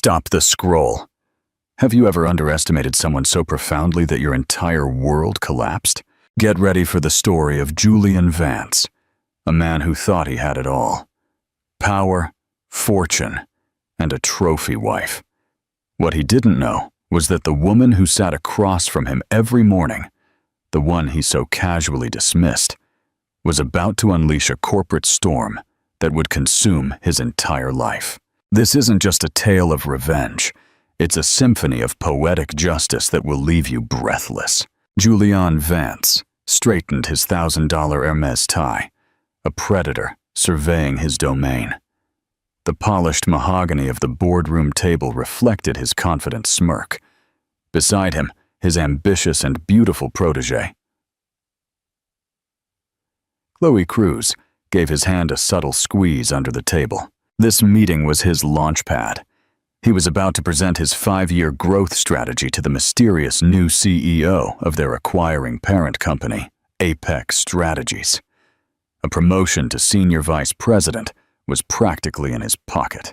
Stop the scroll. Have you ever underestimated someone so profoundly that your entire world collapsed? Get ready for the story of Julian Vance, a man who thought he had it all. Power, fortune, and a trophy wife. What he didn't know was that the woman who sat across from him every morning, the one he so casually dismissed, was about to unleash a corporate storm that would consume his entire life. This isn't just a tale of revenge. It's a symphony of poetic justice that will leave you breathless. Julian Vance straightened his $1,000 Hermes tie, a predator surveying his domain. The polished mahogany of the boardroom table reflected his confident smirk. Beside him, his ambitious and beautiful protégé. Chloe Cruz gave his hand a subtle squeeze under the table. This meeting was his launchpad. He was about to present his 5-year growth strategy to the mysterious new CEO of their acquiring parent company, Apex Strategies. A promotion to senior vice president was practically in his pocket.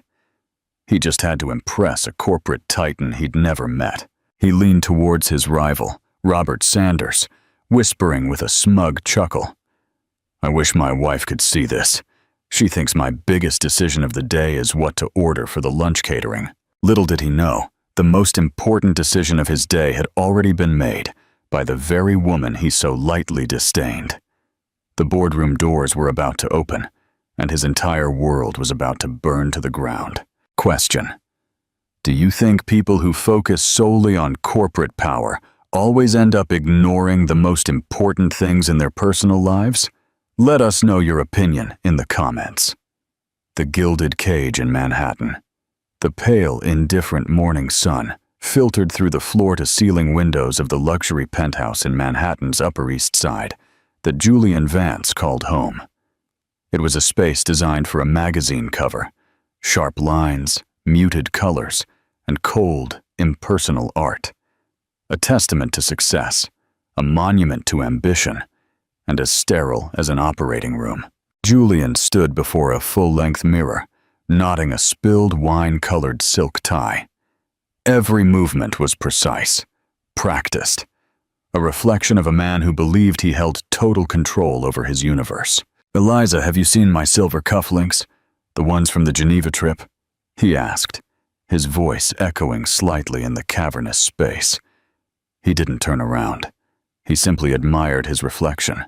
He just had to impress a corporate titan he'd never met. He leaned towards his rival, Robert Sanders, whispering with a smug chuckle, "I wish my wife could see this. She thinks my biggest decision of the day is what to order for the lunch catering." Little did he know, the most important decision of his day had already been made by the very woman he so lightly disdained. The boardroom doors were about to open, and his entire world was about to burn to the ground. Question: do you think people who focus solely on corporate power always end up ignoring the most important things in their personal lives? Let us know your opinion in the comments. The gilded cage in Manhattan. The pale, indifferent morning sun filtered through the floor-to-ceiling windows of the luxury penthouse in Manhattan's Upper East Side that Julian Vance called home. It was a space designed for a magazine cover, sharp lines, muted colors, and cold, impersonal art. A testament to success, a monument to ambition, and as sterile as an operating room. Julian stood before a full-length mirror, knotting a spilled wine-colored silk tie. Every movement was precise, practiced, a reflection of a man who believed he held total control over his universe. "Eliza, have you seen my silver cufflinks? The ones from the Geneva trip?" he asked, his voice echoing slightly in the cavernous space. He didn't turn around. He simply admired his reflection,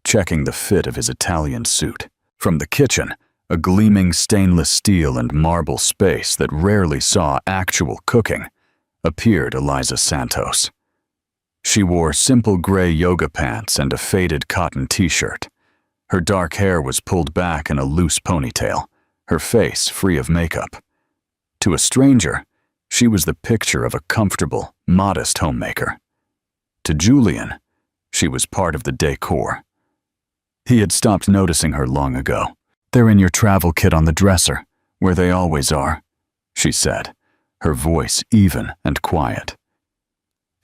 checking the fit of his Italian suit. From the kitchen, a gleaming stainless steel and marble space that rarely saw actual cooking, appeared Eliza Santos. She wore simple gray yoga pants and a faded cotton t-shirt. Her dark hair was pulled back in a loose ponytail, her face free of makeup. To a stranger, she was the picture of a comfortable, modest homemaker. To Julian, she was part of the decor. He had stopped noticing her long ago. "They're in your travel kit on the dresser, where they always are," she said, her voice even and quiet.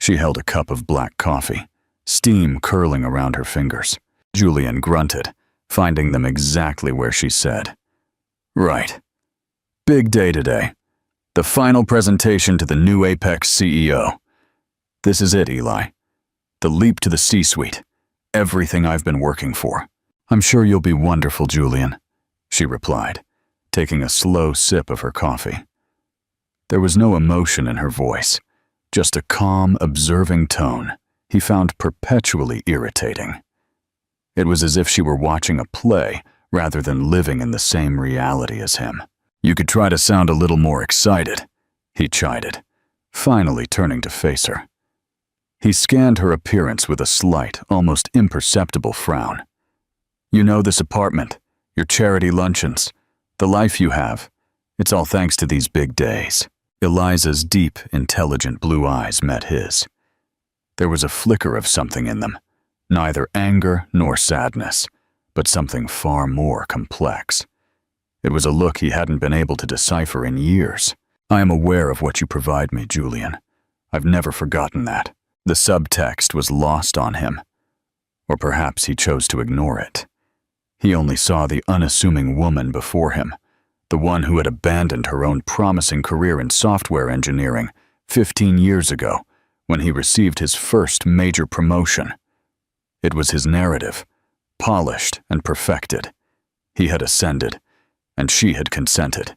She held a cup of black coffee, steam curling around her fingers. Julian grunted, finding them exactly where she said. "Right. Big day today. The final presentation to the new Apex CEO. This is it, Eli. The leap to the C-suite. Everything I've been working for." "I'm sure you'll be wonderful, Julian," she replied, taking a slow sip of her coffee. There was no emotion in her voice, just a calm, observing tone he found perpetually irritating. It was as if she were watching a play rather than living in the same reality as him. "You could try to sound a little more excited," he chided, finally turning to face her. He scanned her appearance with a slight, almost imperceptible frown. "You know this apartment, your charity luncheons, the life you have. It's all thanks to these big days." Eliza's deep, intelligent blue eyes met his. There was a flicker of something in them, neither anger nor sadness, but something far more complex. It was a look he hadn't been able to decipher in years. "I am aware of what you provide me, Julian. I've never forgotten that." The subtext was lost on him, or perhaps he chose to ignore it. He only saw the unassuming woman before him, the one who had abandoned her own promising career in software engineering 15 years ago when he received his first major promotion. It was his narrative, polished and perfected. He had ascended, and she had consented.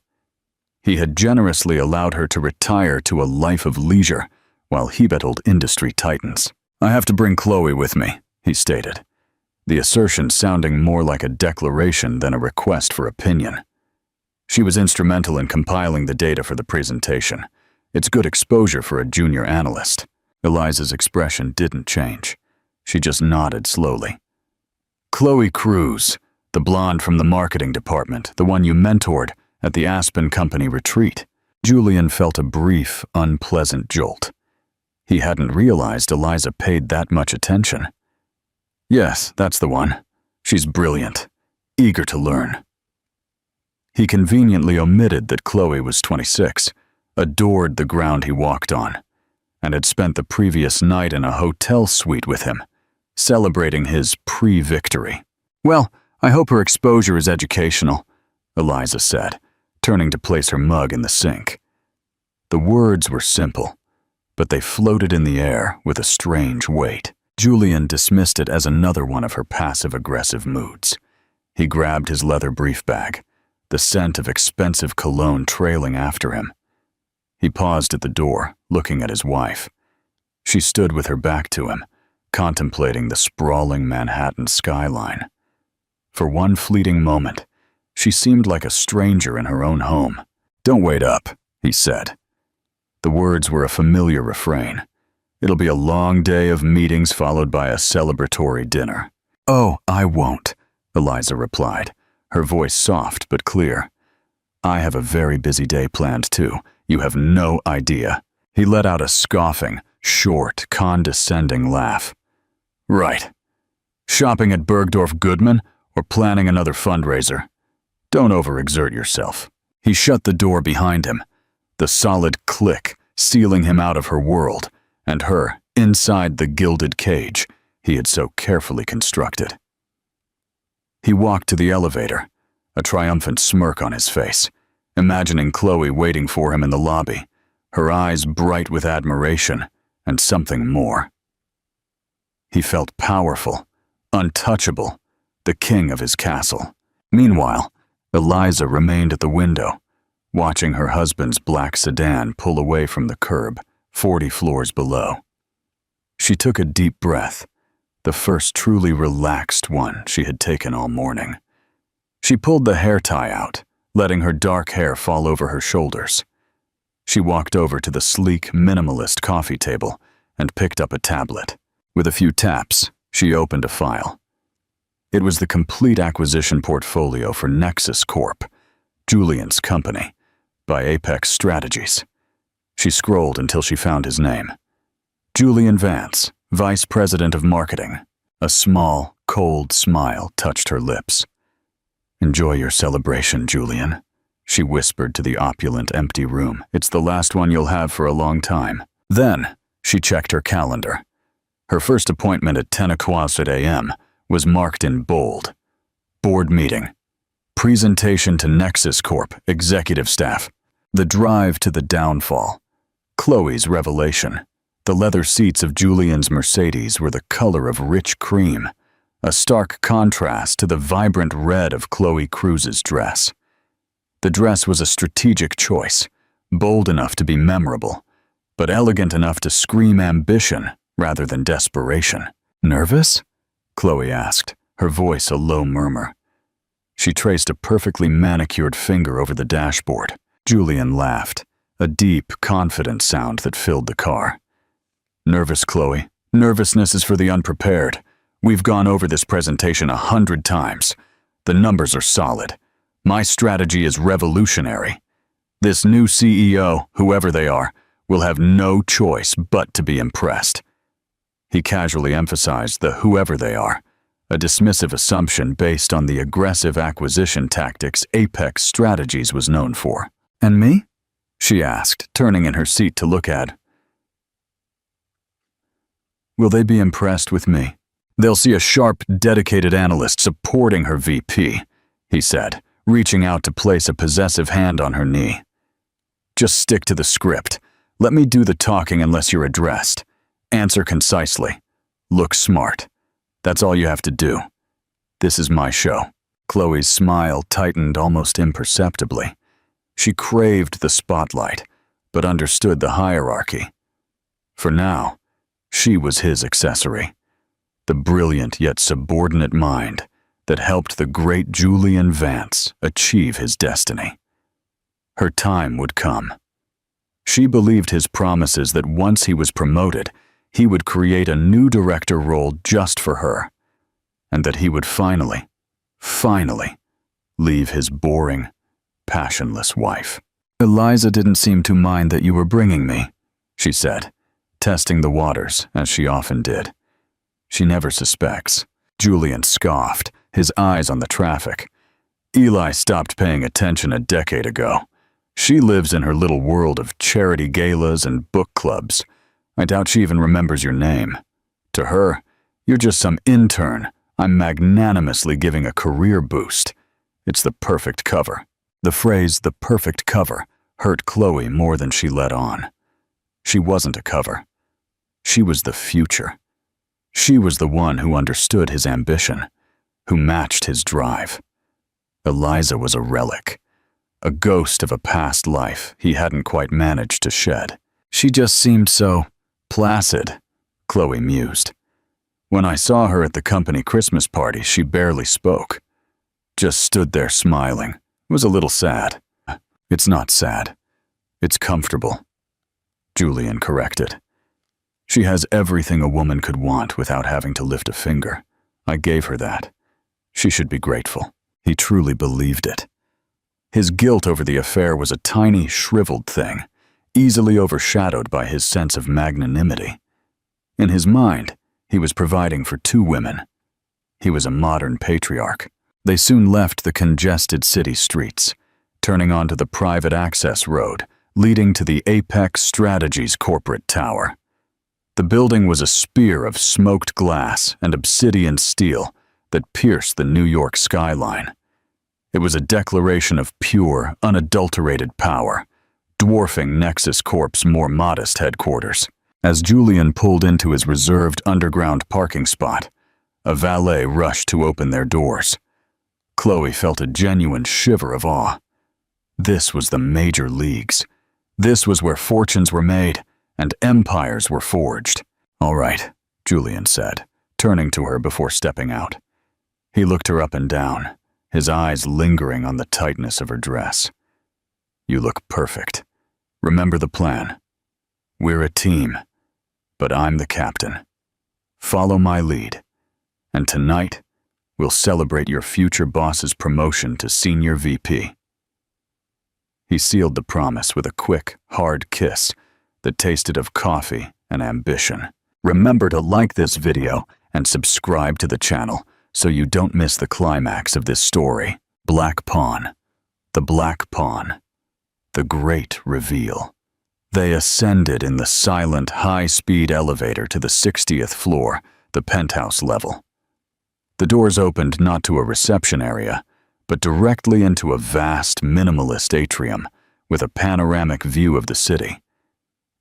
He had generously allowed her to retire to a life of leisure while he battled industry titans. "I have to bring Chloe with me," he stated, the assertion sounding more like a declaration than a request for opinion. She was instrumental in compiling the data for the presentation. It's good exposure for a junior analyst. Eliza's expression didn't change. She just nodded slowly. "Chloe Cruz, the blonde from the marketing department, the one you mentored at the Aspen Company retreat." Julian felt a brief, unpleasant jolt. He hadn't realized Eliza paid that much attention. "Yes, that's the one. She's brilliant, eager to learn." He conveniently omitted that Chloe was 26, adored the ground he walked on, and had spent the previous night in a hotel suite with him, celebrating his pre-victory. "Well, I hope her exposure is educational," Eliza said, turning to place her mug in the sink. The words were simple, but they floated in the air with a strange weight. Julian dismissed it as another one of her passive-aggressive moods. He grabbed his leather brief bag, the scent of expensive cologne trailing after him. He paused at the door, looking at his wife. She stood with her back to him, contemplating the sprawling Manhattan skyline. For one fleeting moment, she seemed like a stranger in her own home. "Don't wait up," he said. The words were a familiar refrain. "It'll be a long day of meetings followed by a celebratory dinner." "Oh, I won't," Eliza replied, her voice soft but clear. "I have a very busy day planned too. You have no idea." He let out a scoffing, short, condescending laugh. "Right. Shopping at Bergdorf Goodman or planning another fundraiser? Don't overexert yourself." He shut the door behind him, the solid click sealing him out of her world and her inside the gilded cage he had so carefully constructed. He walked to the elevator, a triumphant smirk on his face, imagining Chloe waiting for him in the lobby, her eyes bright with admiration and something more. He felt powerful, untouchable, the king of his castle. Meanwhile, Eliza remained at the window, watching her husband's black sedan pull away from the curb 40 floors below. She took a deep breath, the first truly relaxed one she had taken all morning. She pulled the hair tie out, letting her dark hair fall over her shoulders. She walked over to the sleek, minimalist coffee table and picked up a tablet. With a few taps, she opened a file. It was the complete acquisition portfolio for Nexus Corp, Julian's company, by Apex Strategies. She scrolled until she found his name. Julian Vance, Vice President of Marketing. A small, cold smile touched her lips. "Enjoy your celebration, Julian," she whispered to the opulent, empty room. "It's the last one you'll have for a long time." Then, she checked her calendar. Her first appointment at 10:00 a.m. was marked in bold. Board meeting. Presentation to Nexus Corp, executive staff. The drive to the downfall. Chloe's revelation. The leather seats of Julian's Mercedes were the color of rich cream, a stark contrast to the vibrant red of Chloe Cruz's dress. The dress was a strategic choice, bold enough to be memorable, but elegant enough to scream ambition rather than desperation. "Nervous?" Chloe asked, her voice a low murmur. She traced a perfectly manicured finger over the dashboard. Julian laughed, a deep, confident sound that filled the car. "Nervous, Chloe. Nervousness is for the unprepared. We've gone over this presentation 100 times. The numbers are solid. My strategy is revolutionary. This new CEO, whoever they are, will have no choice but to be impressed." He casually emphasized the whoever they are, a dismissive assumption based on the aggressive acquisition tactics Apex Strategies was known for. "And me?" she asked, turning in her seat to look at. "Will they be impressed with me? They'll see a sharp, dedicated analyst supporting her VP," he said, reaching out to place a possessive hand on her knee. "Just stick to the script. Let me do the talking unless you're addressed. Answer concisely. Look smart. That's all you have to do. This is my show." Chloe's smile tightened almost imperceptibly. She craved the spotlight, but understood the hierarchy. For now, she was his accessory, the brilliant yet subordinate mind that helped the great Julian Vance achieve his destiny. Her time would come. She believed his promises that once he was promoted, he would create a new director role just for her, and that he would finally leave his boring, passionless wife. "Eliza didn't seem to mind that you were bringing me," she said, testing the waters as she often did. "She never suspects." Julian scoffed, his eyes on the traffic. "Eli stopped paying attention a decade ago. She lives in her little world of charity galas and book clubs. I doubt she even remembers your name. To her, you're just some intern I'm magnanimously giving a career boost. It's the perfect cover." The phrase, "the perfect cover," hurt Chloe more than she let on. She wasn't a cover. She was the future. She was the one who understood his ambition, who matched his drive. Eliza was a relic, a ghost of a past life he hadn't quite managed to shed. "She just seemed so placid," Chloe mused. "When I saw her at the company Christmas party, she barely spoke. Just stood there smiling. It was a little sad." "It's not sad. It's comfortable," Julian corrected. "She has everything a woman could want without having to lift a finger. I gave her that. She should be grateful." He truly believed it. His guilt over the affair was a tiny, shriveled thing, easily overshadowed by his sense of magnanimity. In his mind, he was providing for two women. He was a modern patriarch. They soon left the congested city streets, turning onto the private access road leading to the Apex Strategies corporate tower. The building was a spear of smoked glass and obsidian steel that pierced the New York skyline. It was a declaration of pure, unadulterated power, dwarfing Nexus Corp's more modest headquarters. As Julian pulled into his reserved underground parking spot, a valet rushed to open their doors. Chloe felt a genuine shiver of awe. This was the major leagues. This was where fortunes were made and empires were forged. "All right," Julian said, turning to her before stepping out. He looked her up and down, his eyes lingering on the tightness of her dress. "You look perfect. Remember the plan. We're a team, but I'm the captain. Follow my lead, and tonight we'll celebrate your future boss's promotion to senior VP." He sealed the promise with a quick, hard kiss that tasted of coffee and ambition. Remember to like this video and subscribe to the channel so you don't miss the climax of this story. Black Pawn. The Black Pawn. The Great Reveal. They ascended in the silent, high-speed elevator to the 60th floor, the penthouse level. The doors opened not to a reception area, but directly into a vast, minimalist atrium with a panoramic view of the city.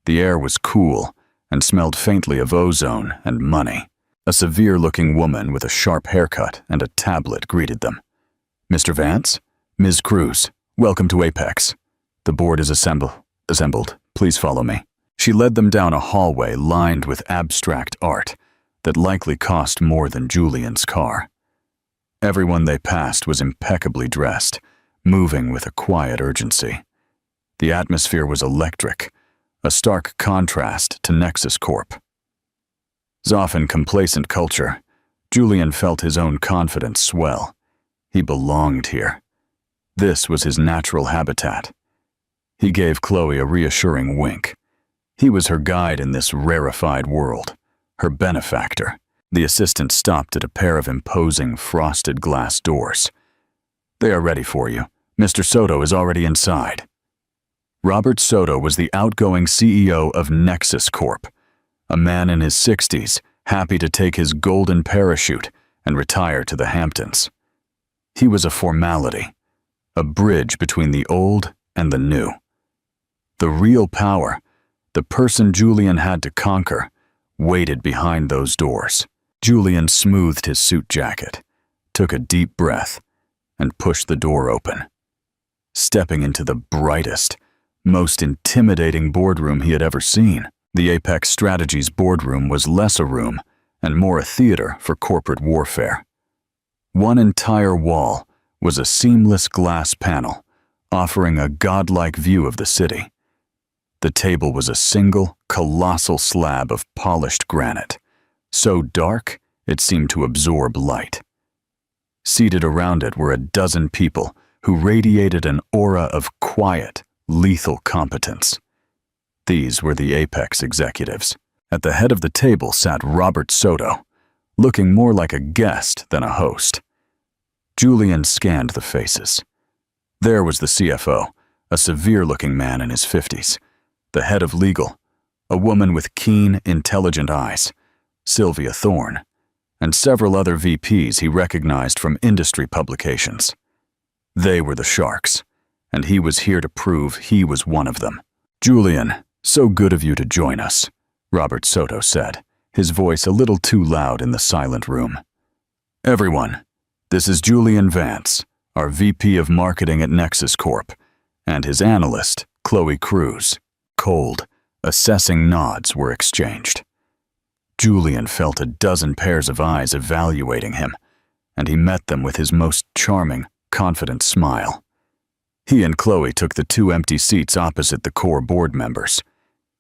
The air was cool and smelled faintly of ozone and money. A severe-looking woman with a sharp haircut and a tablet greeted them. "Mr. Vance? Ms. Cruz, welcome to Apex. The board is assembled. Please follow me." She led them down a hallway lined with abstract art that likely cost more than Julian's car. Everyone they passed was impeccably dressed, moving with a quiet urgency. The atmosphere was electric, a stark contrast to Nexus Corp. Zoff in complacent culture, Julian felt his own confidence swell. He belonged here. This was his natural habitat. He gave Chloe a reassuring wink. He was her guide in this rarefied world, her benefactor. The assistant stopped at a pair of imposing frosted glass doors. "They are ready for you. Mr. Soto is already inside." Robert Soto was the outgoing CEO of Nexus Corp, a man in his 60s, happy to take his golden parachute and retire to the Hamptons. He was a formality, a bridge between the old and the new. The real power, the person Julian had to conquer, waited behind those doors. Julian smoothed his suit jacket, took a deep breath, and pushed the door open. Stepping into the brightest, most intimidating boardroom he had ever seen. The Apex Strategies boardroom was less a room and more a theater for corporate warfare. One entire wall was a seamless glass panel, offering a godlike view of the city. The table was a single, colossal slab of polished granite, so dark it seemed to absorb light. Seated around it were a dozen people who radiated an aura of quiet, lethal competence. These were the Apex executives. At the head of the table sat Robert Soto, looking more like a guest than a host. Julian scanned the faces. There was the CFO, a severe-looking man in his 50s, the head of legal, a woman with keen, intelligent eyes, Sylvia Thorne, and several other VPs he recognized from industry publications. They were the sharks, and he was here to prove he was one of them. "Julian, so good of you to join us," Robert Soto said, his voice a little too loud in the silent room. "Everyone, this is Julian Vance, our VP of Marketing at Nexus Corp, and his analyst, Chloe Cruz." Cold, assessing nods were exchanged. Julian felt a dozen pairs of eyes evaluating him, and he met them with his most charming, confident smile. He and Chloe took the two empty seats opposite the core board members.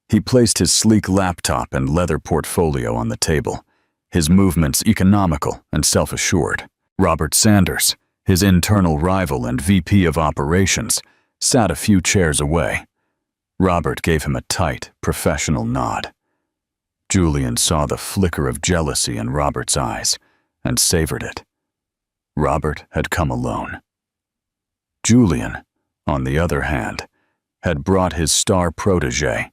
He placed his sleek laptop and leather portfolio on the table, his movements economical and self-assured. Robert Sanders, his internal rival and VP of Operations, sat a few chairs away. Robert gave him a tight, professional nod. Julian saw the flicker of jealousy in Robert's eyes and savored it. Robert had come alone. Julian, on the other hand, had brought his star protege,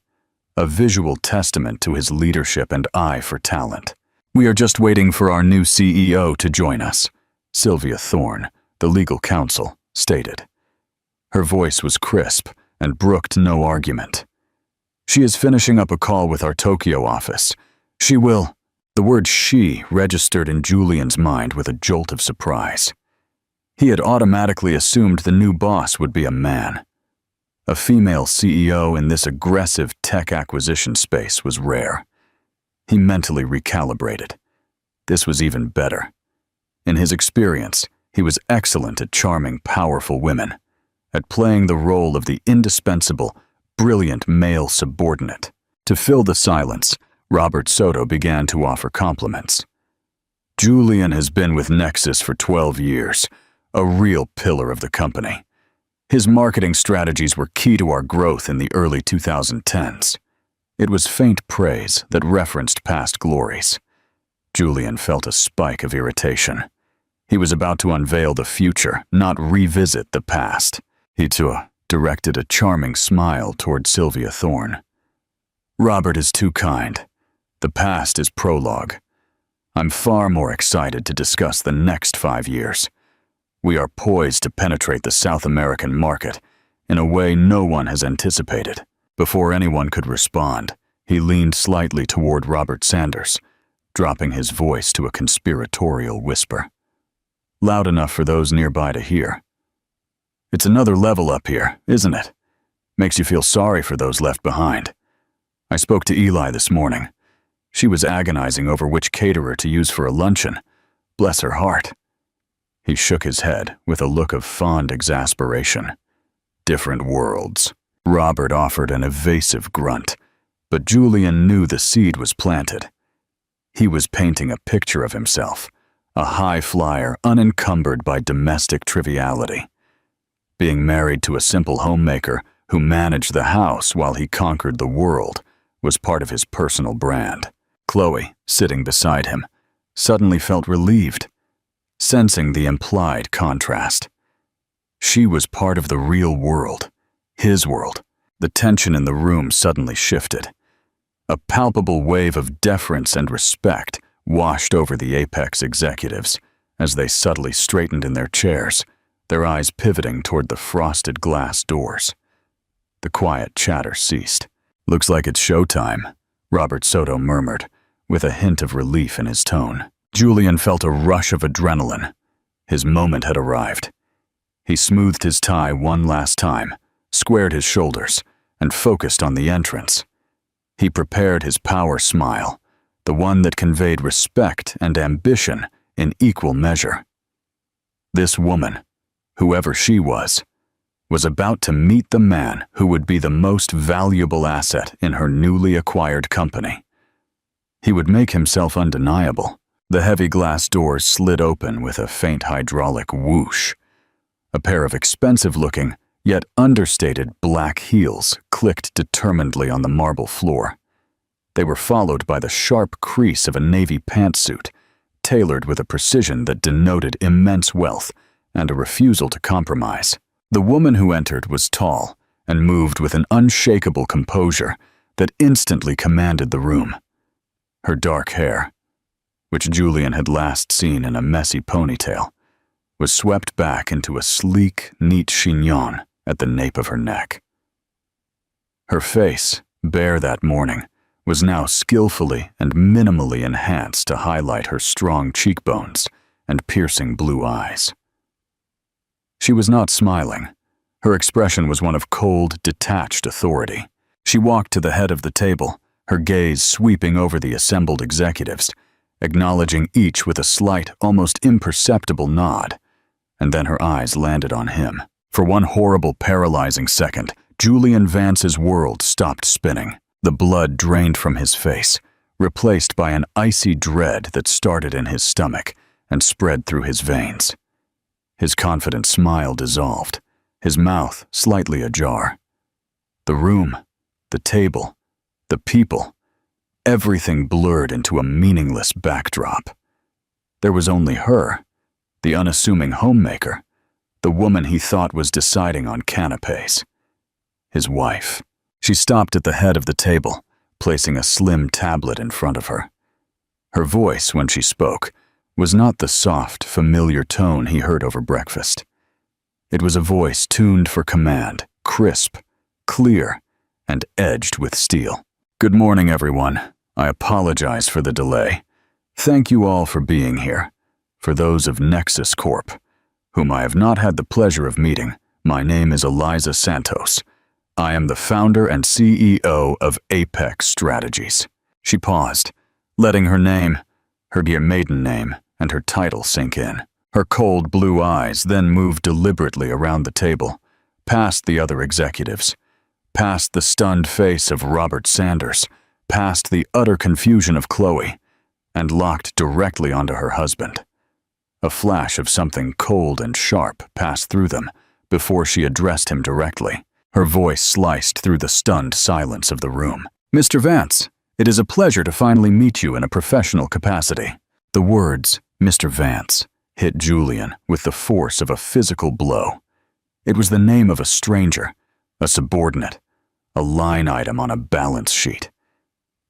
a visual testament to his leadership and eye for talent. "We are just waiting for our new CEO to join us," Sylvia Thorne, the legal counsel, stated. Her voice was crisp and brooked no argument. "She is finishing up a call with our Tokyo office. She will—" The word "she" registered in Julian's mind with a jolt of surprise. He had automatically assumed the new boss would be a man. A female CEO in this aggressive tech acquisition space was rare. He mentally recalibrated. This was even better. In his experience, he was excellent at charming, powerful women, at playing the role of the indispensable, brilliant male subordinate. To fill the silence, Robert Soto began to offer compliments. "Julian has been with Nexus for 12 years, a real pillar of the company. His marketing strategies were key to our growth in the early 2010s. It was faint praise that referenced past glories. Julian felt a spike of irritation. He was about to unveil the future, not revisit the past. He directed a charming smile toward Sylvia Thorne. "Robert is too kind. The past is prologue. I'm far more excited to discuss the next 5 years. We are poised to penetrate the South American market in a way no one has anticipated." Before anyone could respond, he leaned slightly toward Robert Sanders, dropping his voice to a conspiratorial whisper. Loud enough for those nearby to hear. "It's another level up here, isn't it? Makes you feel sorry for those left behind. I spoke to Eli this morning. She was agonizing over which caterer to use for a luncheon. Bless her heart." He shook his head with a look of fond exasperation. "Different worlds." Robert offered an evasive grunt, but Julian knew the seed was planted. He was painting a picture of himself, a high flyer unencumbered by domestic triviality. Being married to a simple homemaker who managed the house while he conquered the world was part of his personal brand. Chloe, sitting beside him, suddenly felt relieved, sensing the implied contrast. She was part of the real world, his world. The tension in the room suddenly shifted. A palpable wave of deference and respect washed over the Apex executives as they subtly straightened in their chairs, their eyes pivoting toward the frosted glass doors. The quiet chatter ceased. "Looks like it's showtime," Robert Soto murmured, with a hint of relief in his tone. Julian felt a rush of adrenaline. His moment had arrived. He smoothed his tie one last time, squared his shoulders, and focused on the entrance. He prepared his power smile, the one that conveyed respect and ambition in equal measure. This woman, whoever she was about to meet the man who would be the most valuable asset in her newly acquired company. He would make himself undeniable. The heavy glass doors slid open with a faint hydraulic whoosh. A pair of expensive-looking, yet understated black heels clicked determinedly on the marble floor. They were followed by the sharp crease of a navy pantsuit, tailored with a precision that denoted immense wealth and a refusal to compromise. The woman who entered was tall and moved with an unshakable composure that instantly commanded the room. Her dark hair, which Julian had last seen in a messy ponytail, was swept back into a sleek, neat chignon at the nape of her neck. Her face, bare that morning, was now skillfully and minimally enhanced to highlight her strong cheekbones and piercing blue eyes. She was not smiling. Her expression was one of cold, detached authority. She walked to the head of the table, her gaze sweeping over the assembled executives, acknowledging each with a slight, almost imperceptible nod, and then her eyes landed on him. For one horrible, paralyzing second, Julian Vance's world stopped spinning. The blood drained from his face, replaced by an icy dread that started in his stomach and spread through his veins. His confident smile dissolved, his mouth slightly ajar. The room, the table, the people, everything blurred into a meaningless backdrop. There was only her, the unassuming homemaker, the woman he thought was deciding on canapés. His wife. She stopped at the head of the table, placing a slim tablet in front of her. Her voice, when she spoke, was not the soft, familiar tone he heard over breakfast. It was a voice tuned for command, crisp, clear, and edged with steel. "Good morning, everyone. I apologize for the delay. Thank you all for being here. For those of Nexus Corp, whom I have not had the pleasure of meeting, my name is Eliza Santos. I am the founder and CEO of Apex Strategies." She paused, letting her name, her dear maiden name, and her title sink in. Her cold blue eyes then moved deliberately around the table, past the other executives, past the stunned face of Robert Sanders, past the utter confusion of Chloe, and locked directly onto her husband. A flash of something cold and sharp passed through them before she addressed him directly. Her voice sliced through the stunned silence of the room. "Mr. Vance, it is a pleasure to finally meet you in a professional capacity." The words, "Mr. Vance," hit Julian with the force of a physical blow. It was the name of a stranger, a subordinate, a line item on a balance sheet.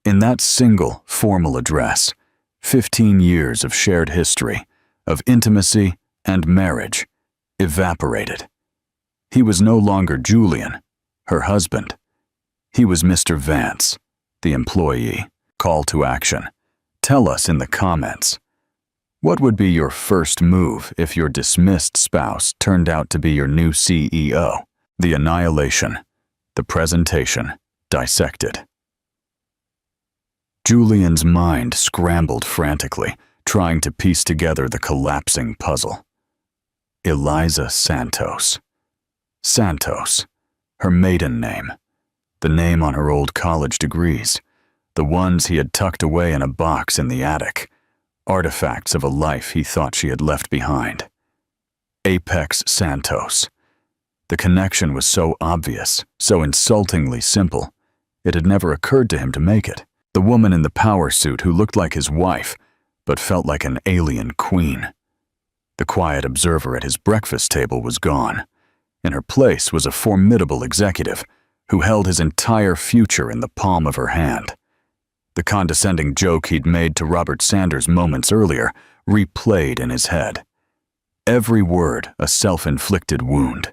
In that single, formal address, 15 years of shared history, of intimacy and marriage, evaporated. He was no longer Julian, her husband. He was Mr. Vance, the employee. Call to action. Tell us in the comments. What would be your first move if your dismissed spouse turned out to be your new CEO? The annihilation. The presentation. Dissected. Julian's mind scrambled frantically, trying to piece together the collapsing puzzle. Eliza Santos. Santos, her maiden name, the name on her old college degrees, the ones he had tucked away in a box in the attic, artifacts of a life he thought she had left behind. Apex Santos. The connection was so obvious, so insultingly simple, it had never occurred to him to make it. The woman in the power suit who looked like his wife, but felt like an alien queen. The quiet observer at his breakfast table was gone. In her place was a formidable executive who held his entire future in the palm of her hand. The condescending joke he'd made to Robert Sanders moments earlier replayed in his head. every word a self-inflicted wound.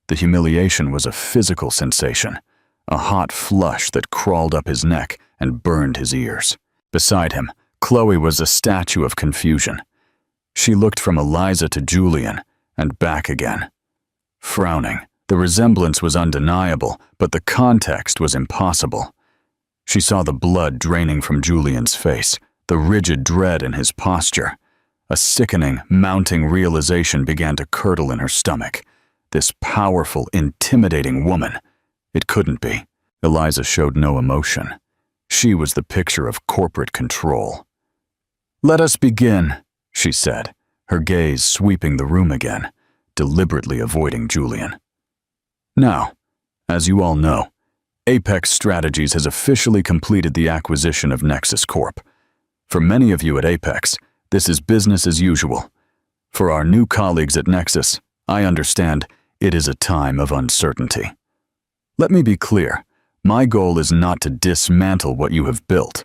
The humiliation was a physical sensation, a hot flush that crawled up his neck and burned his ears. Beside him, Chloe was a statue of confusion. She looked from Eliza to Julian and back again. Frowning, the resemblance was undeniable, but the context was impossible. She saw the blood draining from Julian's face, the rigid dread in his posture. A sickening, mounting realization began to curdle in her stomach. This powerful, intimidating woman. It couldn't be. Eliza showed no emotion. She was the picture of corporate control. "Let us begin," she said, her gaze sweeping the room again, deliberately avoiding Julian. "Now, as you all know, Apex Strategies has officially completed the acquisition of Nexus Corp. For many of you at Apex, this is business as usual. For our new colleagues at Nexus, I understand it is a time of uncertainty. Let me be clear, my goal is not to dismantle what you have built,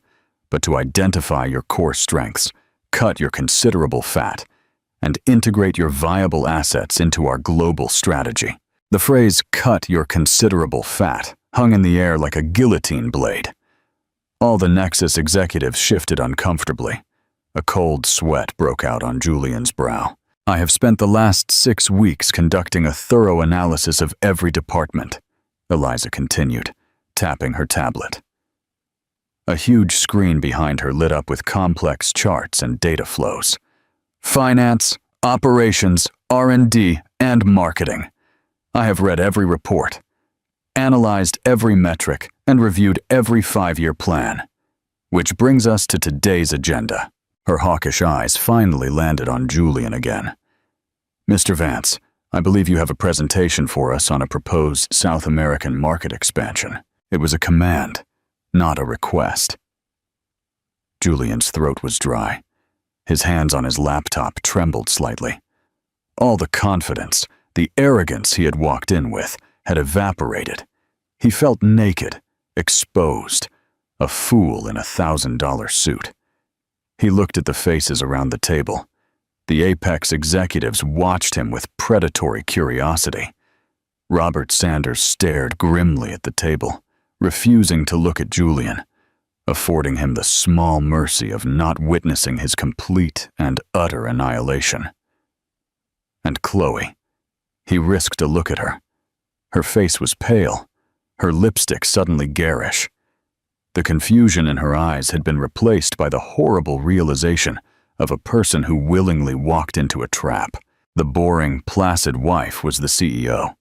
but to identify your core strengths, cut your considerable fat, and integrate your viable assets into our global strategy." The phrase, "cut your considerable fat," hung in the air like a guillotine blade. All the Nexus executives shifted uncomfortably. A cold sweat broke out on Julian's brow. "I have spent the last 6 weeks conducting a thorough analysis of every department," Eliza continued, tapping her tablet. A huge screen behind her lit up with complex charts and data flows. "Finance, operations, R&D, and marketing. I have read every report, analyzed every metric, and reviewed every 5-year plan. Which brings us to today's agenda." Her hawkish eyes finally landed on Julian again. "Mr. Vance, I believe you have a presentation for us on a proposed South American market expansion." It was a command, not a request. Julian's throat was dry. His hands on his laptop trembled slightly. All the confidence, the arrogance he had walked in with, had evaporated. He felt naked, exposed, a fool in a $1,000 suit. He looked at the faces around the table. The Apex executives watched him with predatory curiosity. Robert Sanders stared grimly at the table, refusing to look at Julian, affording him the small mercy of not witnessing his complete and utter annihilation. And Chloe. He risked a look at her. Her face was pale, her lipstick suddenly garish. The confusion in her eyes had been replaced by the horrible realization of a person who willingly walked into a trap. The boring, placid wife was the CEO.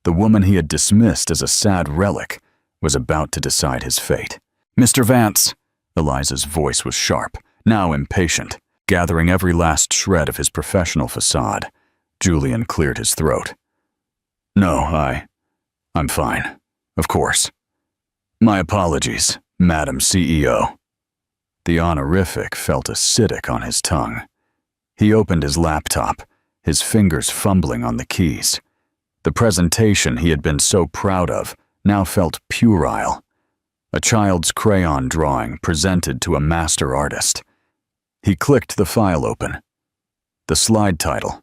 The woman he had dismissed as a sad relic was about to decide his fate. "Mr. Vance," Eliza's voice was sharp, now impatient. Gathering every last shred of his professional facade, Julian cleared his throat. "No, I'm fine, of course. My apologies, Madam CEO." The honorific felt acidic on his tongue. He opened his laptop, his fingers fumbling on the keys. The presentation he had been so proud of now felt puerile. A child's crayon drawing presented to a master artist. He clicked the file open. The slide title,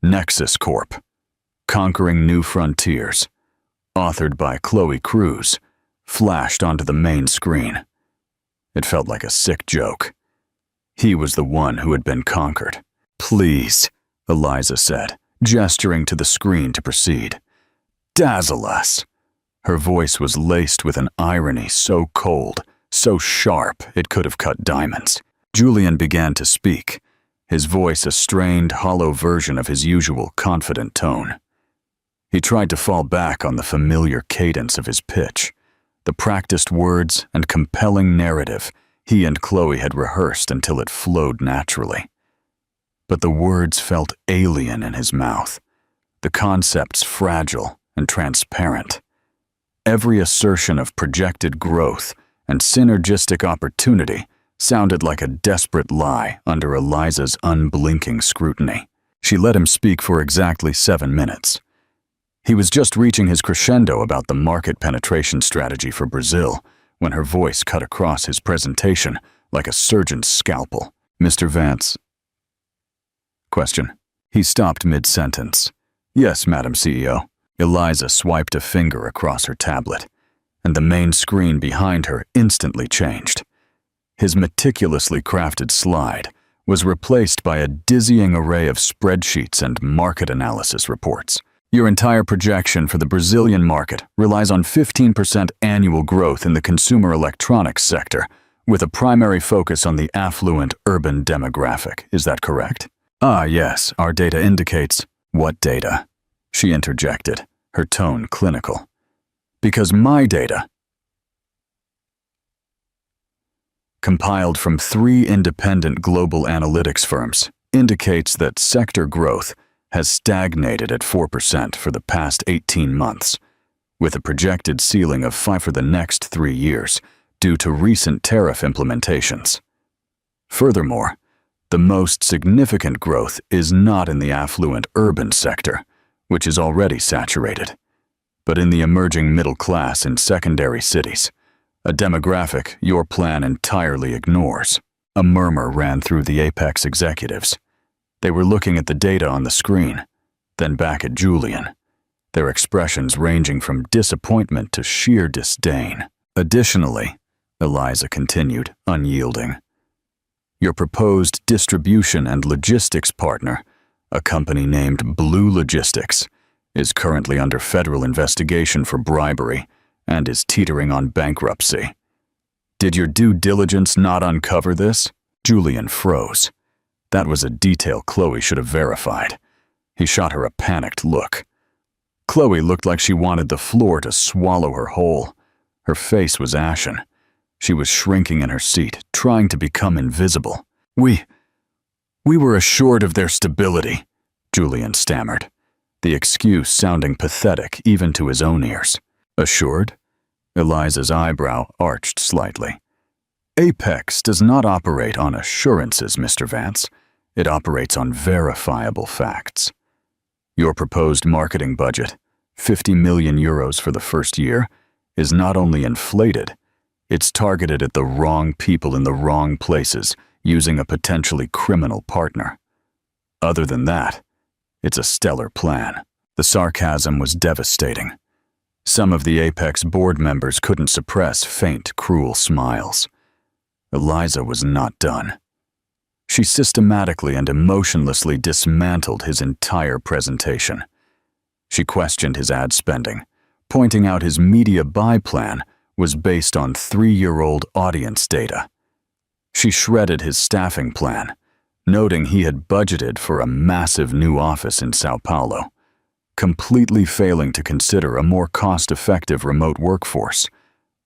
Nexus Corp, Conquering New Frontiers, authored by Chloe Cruz, flashed onto the main screen. It felt like a sick joke. He was the one who had been conquered. "Please," Eliza said, gesturing to the screen to proceed. "Dazzle us." Her voice was laced with an irony so cold, so sharp it could have cut diamonds. Julian began to speak, his voice a strained, hollow version of his usual confident tone. He tried to fall back on the familiar cadence of his pitch, the practiced words and compelling narrative he and Chloe had rehearsed until it flowed naturally. But the words felt alien in his mouth, the concepts fragile and transparent. Every assertion of projected growth and synergistic opportunity sounded like a desperate lie under Eliza's unblinking scrutiny. She let him speak for exactly 7 minutes. He was just reaching his crescendo about the market penetration strategy for Brazil when her voice cut across his presentation like a surgeon's scalpel. "Mr. Vance." Question. He stopped mid-sentence. Yes, Madam CEO. Eliza swiped a finger across her tablet, and the main screen behind her instantly changed. His meticulously crafted slide was replaced by a dizzying array of spreadsheets and market analysis reports. Your entire projection for the Brazilian market relies on 15% annual growth in the consumer electronics sector, with a primary focus on the affluent urban demographic. Is that correct? Ah, yes, our data indicates. What data? She interjected, her tone clinical. Because my data, compiled from 3 independent global analytics firms, indicates that sector growth has stagnated at 4% for the past 18 months, with a projected ceiling of 5% for the next 3 years due to recent tariff implementations. Furthermore, the most significant growth is not in the affluent urban sector, which is already saturated, but in the emerging middle class in secondary cities, a demographic your plan entirely ignores. A murmur ran through the Apex executives. They were looking at the data on the screen, then back at Julian, their expressions ranging from disappointment to sheer disdain. Additionally, Eliza continued, unyielding, your proposed distribution and logistics partner, a company named Blue Logistics, is currently under federal investigation for bribery and is teetering on bankruptcy. Did your due diligence not uncover this? Julian froze. That was a detail Chloe should have verified. He shot her a panicked look. Chloe looked like she wanted the floor to swallow her whole. Her face was ashen. She was shrinking in her seat, trying to become invisible. We were assured of their stability, Julian stammered, the excuse sounding pathetic even to his own ears. Assured? Eliza's eyebrow arched slightly. Apex does not operate on assurances, Mr. Vance. It operates on verifiable facts. Your proposed marketing budget, 50 million euros for the first year, is not only inflated, it's targeted at the wrong people in the wrong places using a potentially criminal partner. Other than that, it's a stellar plan. The sarcasm was devastating. Some of the Apex board members couldn't suppress faint, cruel smiles. Eliza was not done. She systematically and emotionlessly dismantled his entire presentation. She questioned his ad spending, pointing out his media buy plan was based on 3-year-old audience data. She shredded his staffing plan, noting he had budgeted for a massive new office in Sao Paulo, completely failing to consider a more cost-effective remote workforce,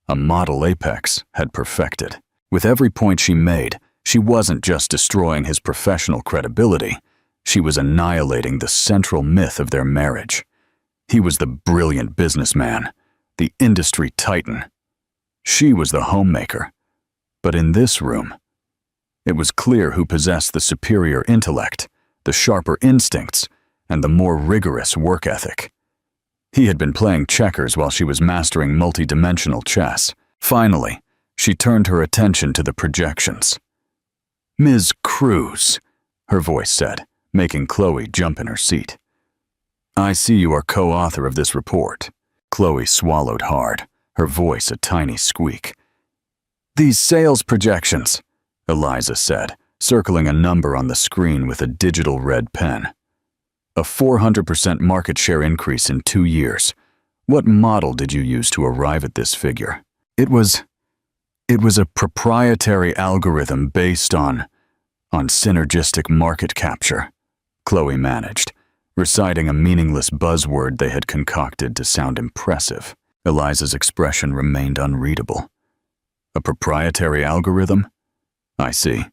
a model Apex had perfected. With every point she made, she wasn't just destroying his professional credibility, she was annihilating the central myth of their marriage. He was the brilliant businessman, the industry titan. She was the homemaker. But in this room, it was clear who possessed the superior intellect, the sharper instincts, and the more rigorous work ethic. He had been playing checkers while she was mastering multidimensional chess. Finally, she turned her attention to the projections. Ms. Cruz, her voice said, making Chloe jump in her seat. I see you are co-author of this report. Chloe swallowed hard, her voice a tiny squeak. These sales projections, Eliza said, circling a number on the screen with a digital red pen. A 400% market share increase in 2 years. What model did you use to arrive at this figure? It was a proprietary algorithm based on synergistic market capture, Chloe managed, reciting a meaningless buzzword they had concocted to sound impressive. Eliza's expression remained unreadable. A proprietary algorithm? I see.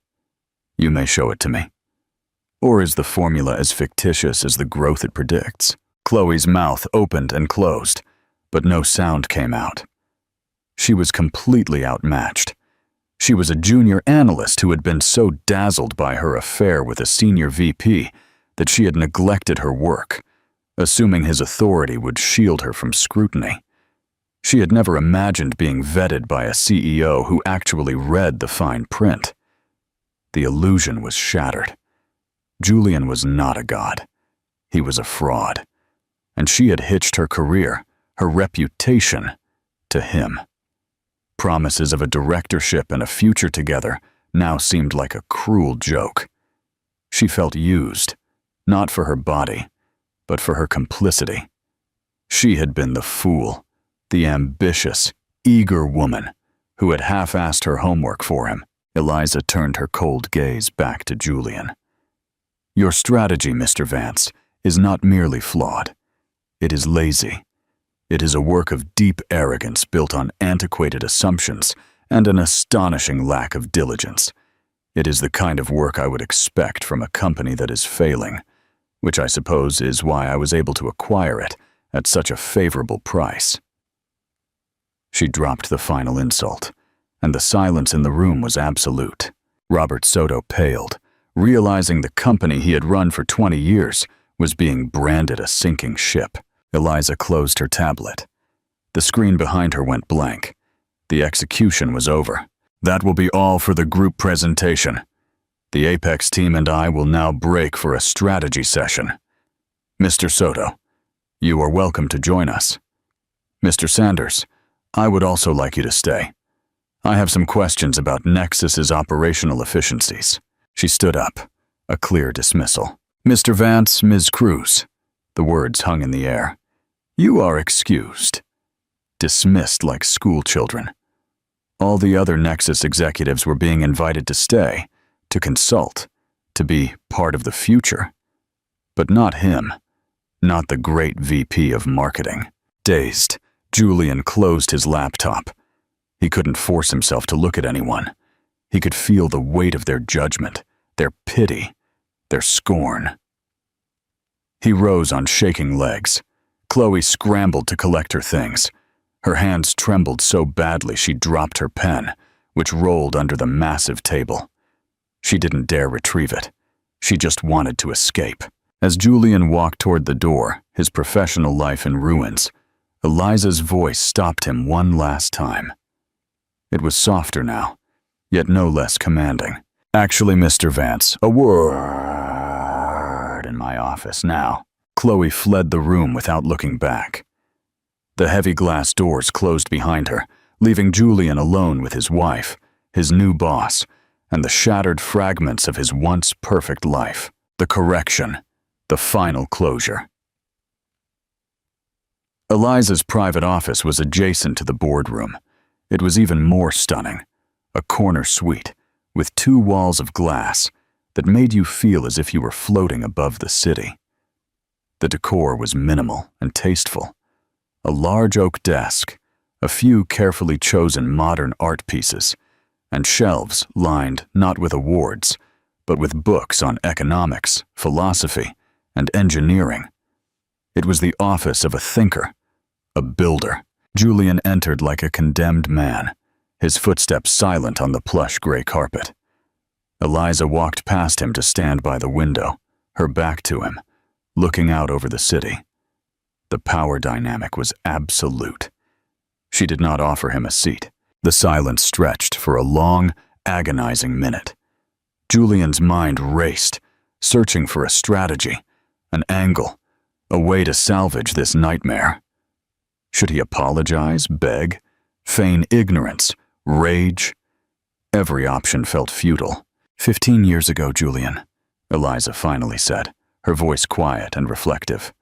You may show it to me. Or is the formula as fictitious as the growth it predicts? Chloe's mouth opened and closed, but no sound came out. She was completely outmatched. She was a junior analyst who had been so dazzled by her affair with a senior VP that she had neglected her work, assuming his authority would shield her from scrutiny. She had never imagined being vetted by a CEO who actually read the fine print. The illusion was shattered. Julian was not a god. He was a fraud. And she had hitched her career, her reputation, to him. Promises of a directorship and a future together now seemed like a cruel joke. She felt used, not for her body, but for her complicity. She had been the fool, the ambitious, eager woman who had half-assed her homework for him. Eliza turned her cold gaze back to Julian. Your strategy, Mr. Vance, is not merely flawed. It is lazy. It is a work of deep arrogance built on antiquated assumptions and an astonishing lack of diligence. It is the kind of work I would expect from a company that is failing, which I suppose is why I was able to acquire it at such a favorable price. She dropped the final insult, and the silence in the room was absolute. Robert Soto paled, realizing the company he had run for 20 years was being branded a sinking ship. Eliza closed her tablet. The screen behind her went blank. The execution was over. That will be all for the group presentation. The Apex team and I will now break for a strategy session. Mr. Soto, you are welcome to join us. Mr. Sanders, I would also like you to stay. I have some questions about Nexus's operational efficiencies. She stood up, a clear dismissal. Mr. Vance, Ms. Cruz. The words hung in the air. You are excused. Dismissed like school children. All the other Nexus executives were being invited to stay, to consult, to be part of the future. But not him. Not the great VP of marketing. Dazed, Julian closed his laptop. He couldn't force himself to look at anyone. He could feel the weight of their judgment, their pity, their scorn. He rose on shaking legs. Chloe scrambled to collect her things. Her hands trembled so badly she dropped her pen, which rolled under the massive table. She didn't dare retrieve it. She just wanted to escape. As Julian walked toward the door, his professional life in ruins, Eliza's voice stopped him one last time. It was softer now, yet no less commanding. Actually, Mr. Vance, a word in my office now. Chloe fled the room without looking back. The heavy glass doors closed behind her, leaving Julian alone with his wife, his new boss, and the shattered fragments of his once perfect life. The correction, the final closure. Eliza's private office was adjacent to the boardroom. It was even more stunning. A corner suite, with 2 walls of glass that made you feel as if you were floating above the city. The decor was minimal and tasteful. A large oak desk, a few carefully chosen modern art pieces, and shelves lined not with awards, but with books on economics, philosophy, and engineering. It was the office of a thinker, a builder. Julian entered like a condemned man, his footsteps silent on the plush gray carpet. Eliza walked past him to stand by the window, her back to him, looking out over the city. The power dynamic was absolute. She did not offer him a seat. The silence stretched for a long, agonizing minute. Julian's mind raced, searching for a strategy, an angle, a way to salvage this nightmare. Should he apologize, beg, feign ignorance, rage? Every option felt futile. 15 years ago, Julian, Eliza finally said, her voice quiet and reflective.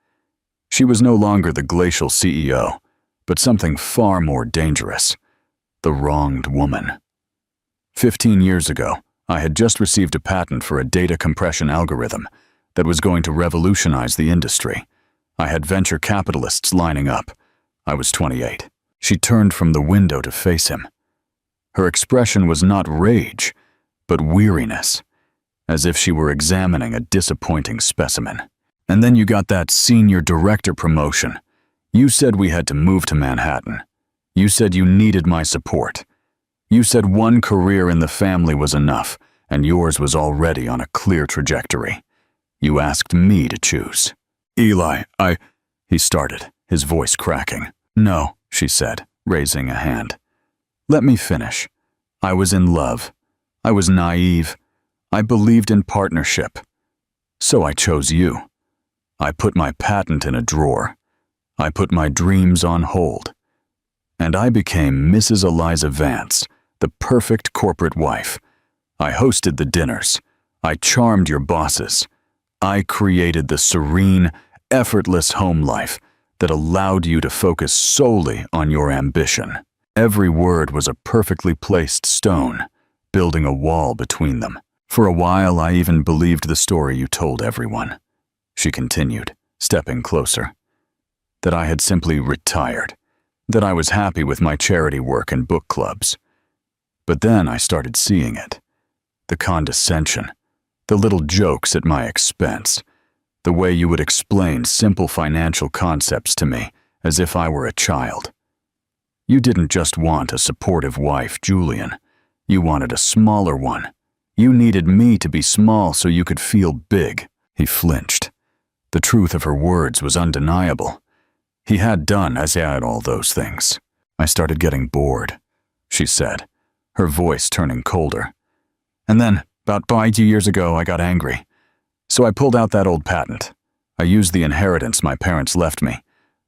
She was no longer the glacial CEO, but something far more dangerous, the wronged woman. 15 years ago, I had just received a patent for a data compression algorithm that was going to revolutionize the industry. I had venture capitalists lining up. I was 28. She turned from the window to face him. Her expression was not rage, but weariness, as if she were examining a disappointing specimen. And then you got that senior director promotion. You said we had to move to Manhattan. You said you needed my support. You said one career in the family was enough, and yours was already on a clear trajectory. You asked me to choose. Eli, he started, his voice cracking. No, she said, raising a hand. Let me finish. I was in love. I was naive. I believed in partnership. So I chose you. I put my patent in a drawer. I put my dreams on hold. And I became Mrs. Eliza Vance, the perfect corporate wife. I hosted the dinners. I charmed your bosses. I created the serene, effortless home life that allowed you to focus solely on your ambition. Every word was a perfectly placed stone, building a wall between them. For a while, I even believed the story you told everyone. She continued, stepping closer. That I had simply retired. That I was happy with my charity work and book clubs. But then I started seeing it. The condescension, the little jokes at my expense, the way you would explain simple financial concepts to me as if I were a child. You didn't just want a supportive wife, Julian. You wanted a smaller one. You needed me to be small so you could feel big. He flinched. The truth of her words was undeniable. He had done as he had all those things. I started getting bored, she said, her voice turning colder. And then, about 5 years ago, I got angry. So I pulled out that old patent. I used the inheritance my parents left me,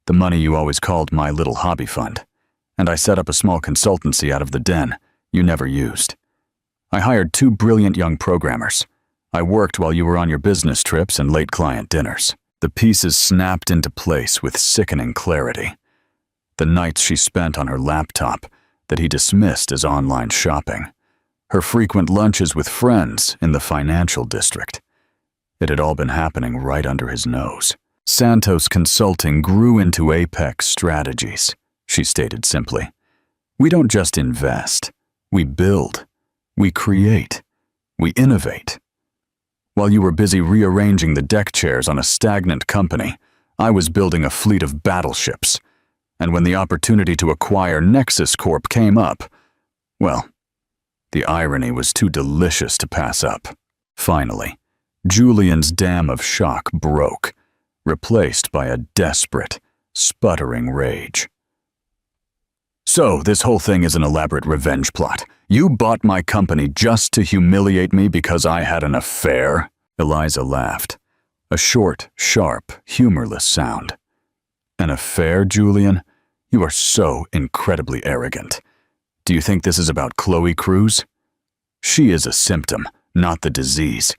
the money you always called my little hobby fund, and I set up a small consultancy out of the den you never used. I hired 2 brilliant young programmers. I worked while you were on your business trips and late client dinners. The pieces snapped into place with sickening clarity. The nights she spent on her laptop that he dismissed as online shopping. Her frequent lunches with friends in the financial district. It had all been happening right under his nose. Santos Consulting grew into Apex Strategies, she stated simply. We don't just invest. We build. We create. We innovate. While you were busy rearranging the deck chairs on a stagnant company, I was building a fleet of battleships. And when the opportunity to acquire Nexus Corp came up, well, the irony was too delicious to pass up. Finally, Julian's dam of shock broke, replaced by a desperate, sputtering rage. So, this whole thing is an elaborate revenge plot. You bought my company just to humiliate me because I had an affair? Eliza laughed. A short, sharp, humorless sound. An affair, Julian? You are so incredibly arrogant. Do you think this is about Chloe Cruz? She is a symptom, not the disease.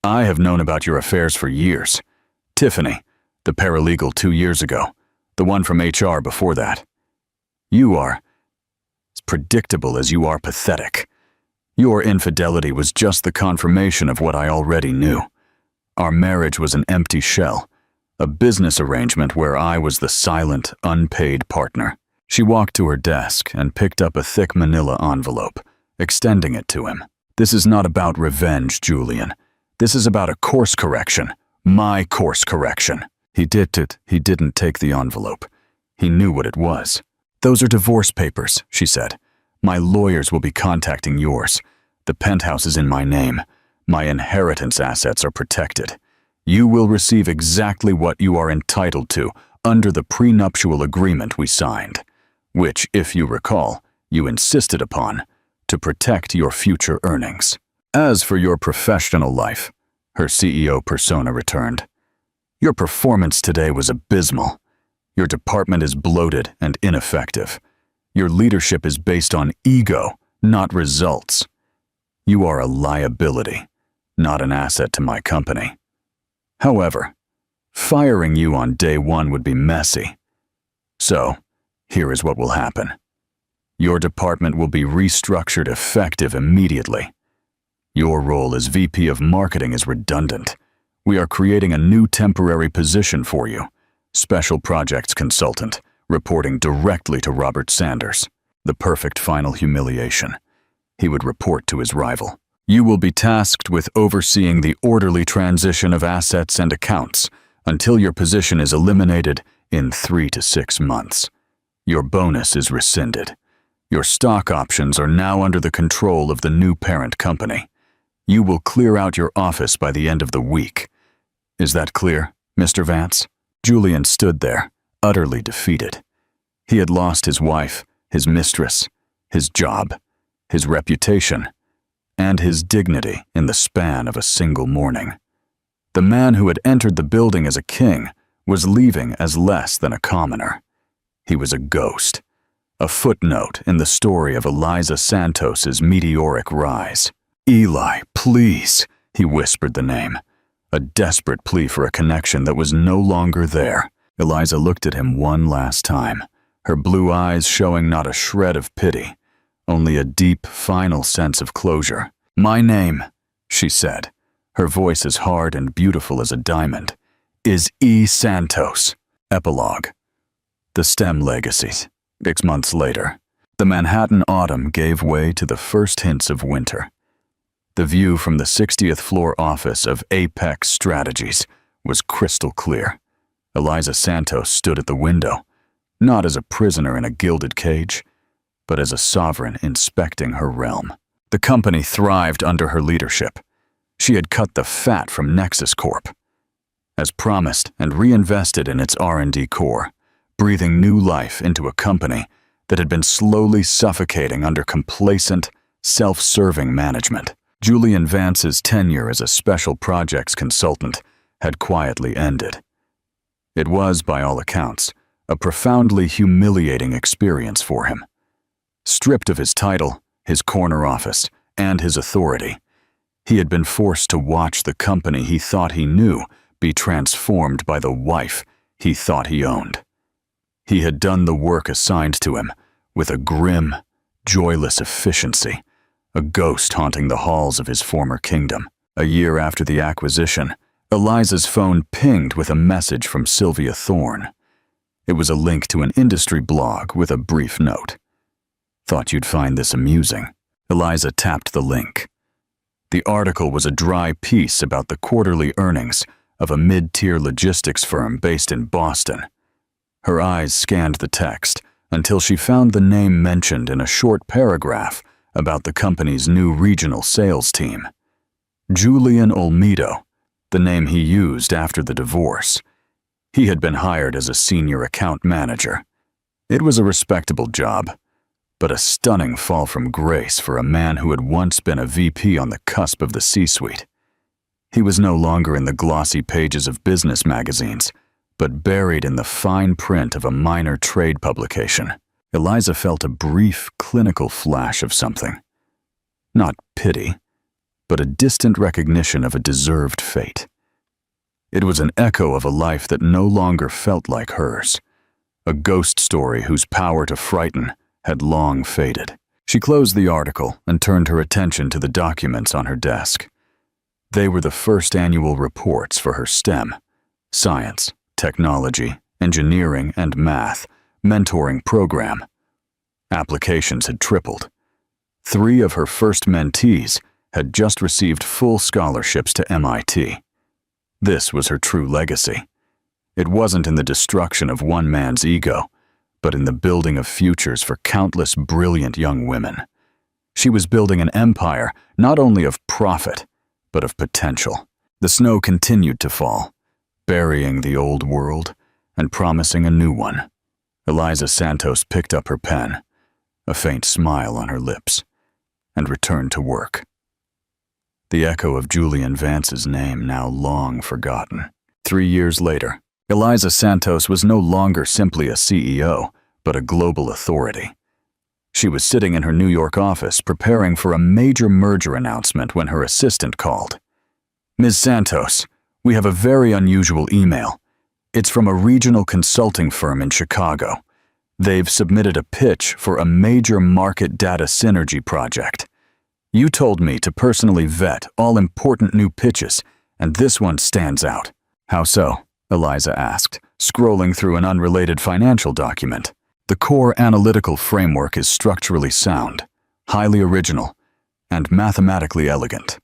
I have known about your affairs for years. Tiffany, the paralegal 2 years ago, the one from HR before that. You are as predictable as you are pathetic. Your infidelity was just the confirmation of what I already knew. Our marriage was an empty shell, a business arrangement where I was the silent, unpaid partner. She walked to her desk and picked up a thick manila envelope, extending it to him. This is not about revenge, Julian. This is about a course correction. My course correction. He didn't take the envelope. He knew what it was. Those are divorce papers, she said. My lawyers will be contacting yours. The penthouse is in my name. My inheritance assets are protected. You will receive exactly what you are entitled to under the prenuptial agreement we signed, which, if you recall, you insisted upon to protect your future earnings. As for your professional life, her CEO persona returned. Your performance today was abysmal. Your department is bloated and ineffective. Your leadership is based on ego, not results. You are a liability, not an asset to my company. However, firing you on day 1 would be messy. So, here is what will happen. Your department will be restructured effective immediately. Your role as VP of Marketing is redundant. We are creating a new temporary position for you, Special Projects Consultant, reporting directly to Robert Sanders. The perfect final humiliation. He would report to his rival. You will be tasked with overseeing the orderly transition of assets and accounts until your position is eliminated in 3 to 6 months. Your bonus is rescinded. Your stock options are now under the control of the new parent company. You will clear out your office by the end of the week. Is that clear, Mr. Vance? Julian stood there, utterly defeated. He had lost his wife, his mistress, his job, his reputation, and his dignity in the span of a single morning. The man who had entered the building as a king was leaving as less than a commoner. He was a ghost, a footnote in the story of Eliza Santos's meteoric rise. "Eli, please," he whispered the name, a desperate plea for a connection that was no longer there. Eliza looked at him one last time, her blue eyes showing not a shred of pity, only a deep, final sense of closure. "My name," she said, her voice as hard and beautiful as a diamond, "is E. Santos." Epilogue. The STEM legacies. 6 months later, the Manhattan autumn gave way to the first hints of winter. The view from the 60th floor office of Apex Strategies was crystal clear. Eliza Santos stood at the window, not as a prisoner in a gilded cage, but as a sovereign inspecting her realm. The company thrived under her leadership. She had cut the fat from Nexus Corp, as promised, and reinvested in its R&D core, breathing new life into a company that had been slowly suffocating under complacent, self-serving management. Julian Vance's tenure as a special projects consultant had quietly ended. It was, by all accounts, a profoundly humiliating experience for him. Stripped of his title, his corner office, and his authority, he had been forced to watch the company he thought he knew be transformed by the wife he thought he owned. He had done the work assigned to him with a grim, joyless efficiency, a ghost haunting the halls of his former kingdom. A year after the acquisition, Eliza's phone pinged with a message from Sylvia Thorne. It was a link to an industry blog with a brief note. "Thought you'd find this amusing." Eliza tapped the link. The article was a dry piece about the quarterly earnings of a mid-tier logistics firm based in Boston. Her eyes scanned the text until she found the name mentioned in a short paragraph about the company's new regional sales team. Julian Olmedo, the name he used after the divorce. He had been hired as a senior account manager. It was a respectable job, but a stunning fall from grace for a man who had once been a VP on the cusp of the C-suite. He was no longer in the glossy pages of business magazines, but buried in the fine print of a minor trade publication. Eliza felt a brief, clinical flash of something. Not pity, but a distant recognition of a deserved fate. It was an echo of a life that no longer felt like hers, a ghost story whose power to frighten had long faded. She closed the article and turned her attention to the documents on her desk. They were the first annual reports for her STEM, science, technology, engineering, and math mentoring program. Applications had tripled. 3 of her first mentees had just received full scholarships to MIT. This was her true legacy. It wasn't in the destruction of one man's ego, but in the building of futures for countless brilliant young women. She was building an empire not only of profit, but of potential. The snow continued to fall, burying the old world and promising a new one. Eliza Santos picked up her pen, a faint smile on her lips, and returned to work. The echo of Julian Vance's name now long forgotten. 3 years later, Eliza Santos was no longer simply a CEO, but a global authority. She was sitting in her New York office preparing for a major merger announcement when her assistant called. "Ms. Santos, we have a very unusual email. It's from a regional consulting firm in Chicago. They've submitted a pitch for a major market data synergy project. You told me to personally vet all important new pitches, and this one stands out." "How so?" Eliza asked, scrolling through an unrelated financial document. "The core analytical framework is structurally sound, highly original, and mathematically elegant,"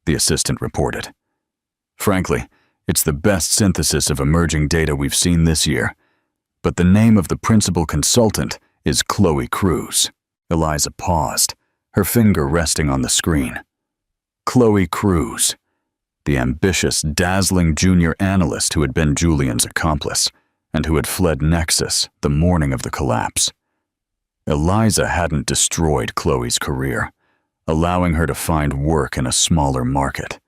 the assistant reported. "Frankly, it's the best synthesis of emerging data we've seen this year, but the name of the principal consultant is Chloe Cruz." Eliza paused, her finger resting on the screen. Chloe Cruz, the ambitious, dazzling junior analyst who had been Julian's accomplice and who had fled Nexus the morning of the collapse. Eliza hadn't destroyed Chloe's career, allowing her to find work in a smaller market,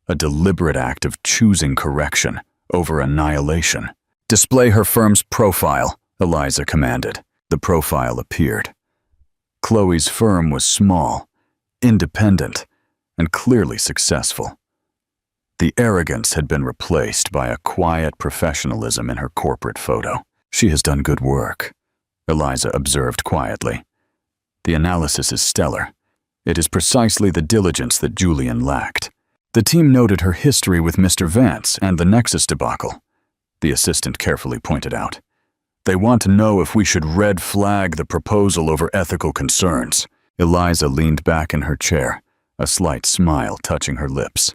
a deliberate act of choosing correction over annihilation. "Display her firm's profile," Eliza commanded. The profile appeared. Chloe's firm was small, independent, and clearly successful. The arrogance had been replaced by a quiet professionalism in her corporate photo. "She has done good work," Eliza observed quietly. "The analysis is stellar. It is precisely the diligence that Julian lacked." The team noted her history with Mr. Vance and the Nexus debacle, the assistant carefully pointed out. "They want to know if we should red flag the proposal over ethical concerns." Eliza leaned back in her chair, a slight smile touching her lips.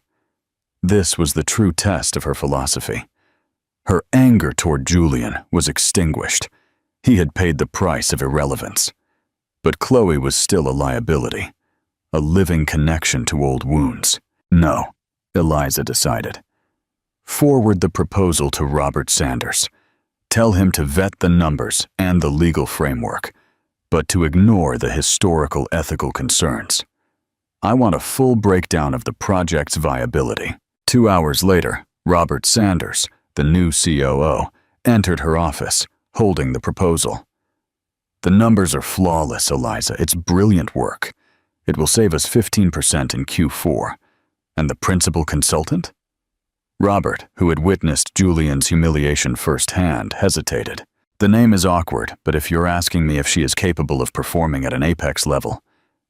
This was the true test of her philosophy. Her anger toward Julian was extinguished. He had paid the price of irrelevance. But Chloe was still a liability, a living connection to old wounds. "No," Eliza decided. "Forward the proposal to Robert Sanders. Tell him to vet the numbers and the legal framework, but to ignore the historical ethical concerns. I want a full breakdown of the project's viability." 2 hours later, Robert Sanders, the new COO, entered her office, holding the proposal. "The numbers are flawless, Eliza. It's brilliant work. It will save us 15% in Q4. And the principal consultant?" Robert, who had witnessed Julian's humiliation firsthand, hesitated. "The name is awkward, but if you're asking me if she is capable of performing at an apex level,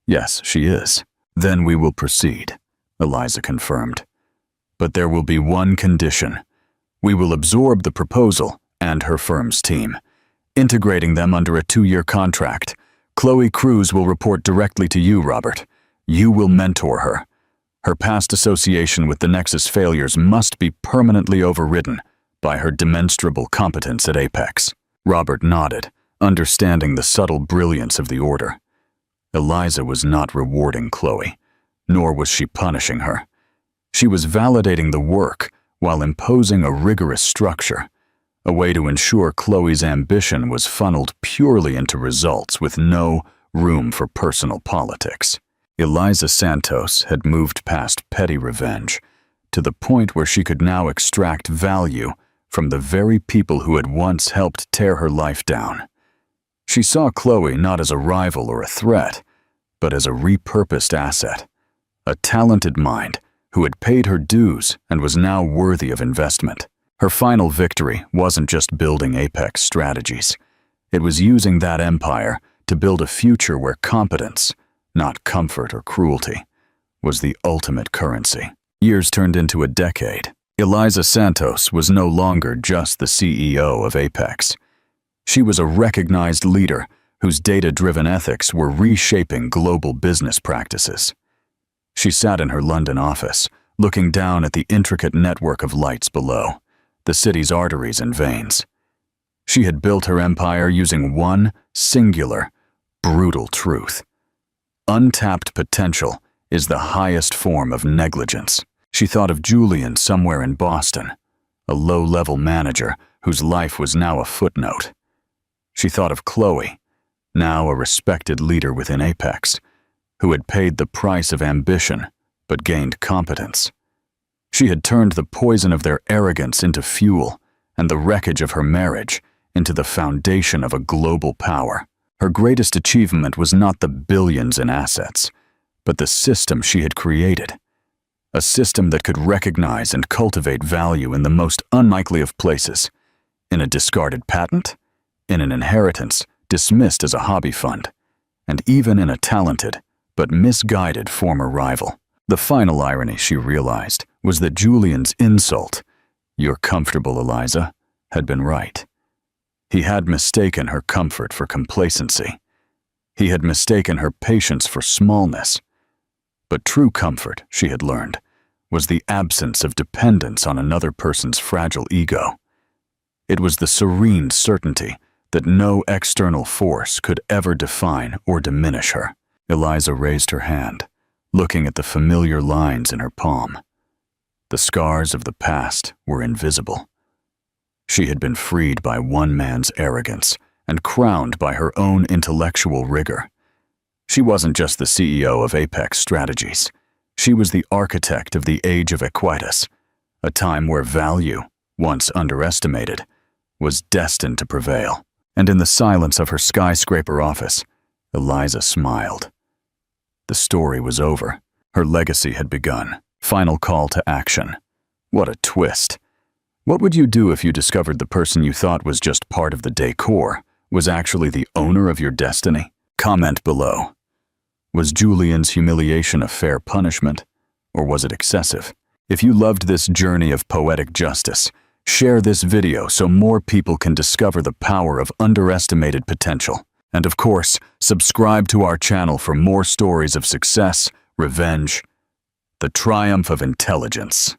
yes, she is." "Then we will proceed," Eliza confirmed. "But there will be one condition. We will absorb the proposal and her firm's team, integrating them under a 2-year contract. Chloe Cruz will report directly to you, Robert. You will mentor her. Her past association with the Nexus failures must be permanently overridden by her demonstrable competence at Apex." Robert nodded, understanding the subtle brilliance of the order. Eliza was not rewarding Chloe, nor was she punishing her. She was validating the work while imposing a rigorous structure, a way to ensure Chloe's ambition was funneled purely into results with no room for personal politics. Eliza Santos had moved past petty revenge to the point where she could now extract value from the very people who had once helped tear her life down. She saw Chloe not as a rival or a threat, but as a repurposed asset, a talented mind who had paid her dues and was now worthy of investment. Her final victory wasn't just building Apex strategies. It was using that empire to build a future where competence, not comfort or cruelty, was the ultimate currency. Years turned into a decade. Eliza Santos was no longer just the CEO of Apex. She was a recognized leader whose data-driven ethics were reshaping global business practices. She sat in her London office, looking down at the intricate network of lights below, the city's arteries and veins. She had built her empire using one singular, brutal truth. Untapped potential is the highest form of negligence. She thought of Julian somewhere in Boston, a low-level manager whose life was now a footnote. She thought of Chloe, now a respected leader within Apex, who had paid the price of ambition but gained competence. She had turned the poison of their arrogance into fuel and the wreckage of her marriage into the foundation of a global power. Her greatest achievement was not the billions in assets, but the system she had created. A system that could recognize and cultivate value in the most unlikely of places, in a discarded patent, in an inheritance dismissed as a hobby fund, and even in a talented but misguided former rival. The final irony, she realized, was that Julian's insult, "You're comfortable, Eliza," had been right. He had mistaken her comfort for complacency. He had mistaken her patience for smallness. But true comfort, she had learned, was the absence of dependence on another person's fragile ego. It was the serene certainty that no external force could ever define or diminish her. Eliza raised her hand, looking at the familiar lines in her palm. The scars of the past were invisible. She had been freed by one man's arrogance and crowned by her own intellectual rigor. She wasn't just the CEO of Apex Strategies. She was the architect of the age of equitas, a time where value, once underestimated, was destined to prevail. And in the silence of her skyscraper office, Eliza smiled. The story was over. Her legacy had begun. Final call to action. What a twist. What would you do if you discovered the person you thought was just part of the decor was actually the owner of your destiny? Comment below. Was Julian's humiliation a fair punishment, or was it excessive? If you loved this journey of poetic justice, share this video so more people can discover the power of underestimated potential. And of course, subscribe to our channel for more stories of success, revenge, the triumph of intelligence.